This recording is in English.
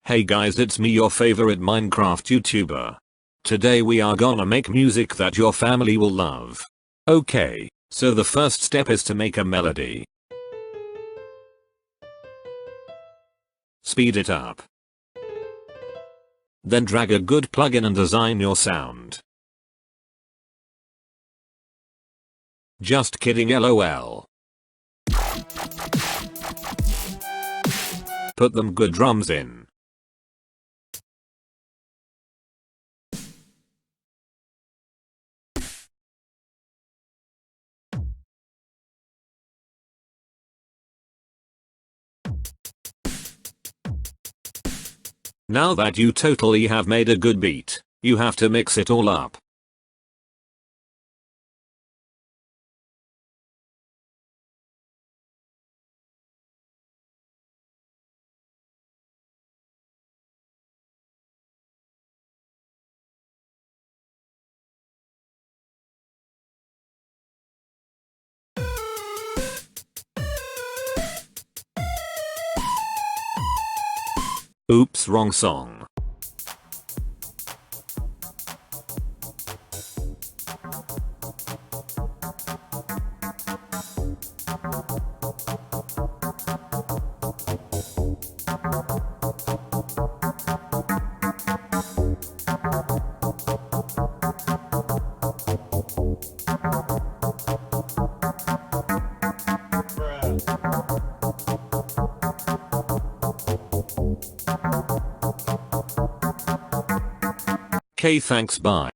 Hey guys, it's me, your favorite Minecraft YouTuber. Today we are gonna make music that your family will love. Okay, so the first step is to make a melody. Speed it up. Then drag a good plugin and design your sound. Just kidding, lol. Put them good drums in. Now that you totally have made a good beat, you have to mix it all up. Oops, wrong song. Okay, thanks, bye.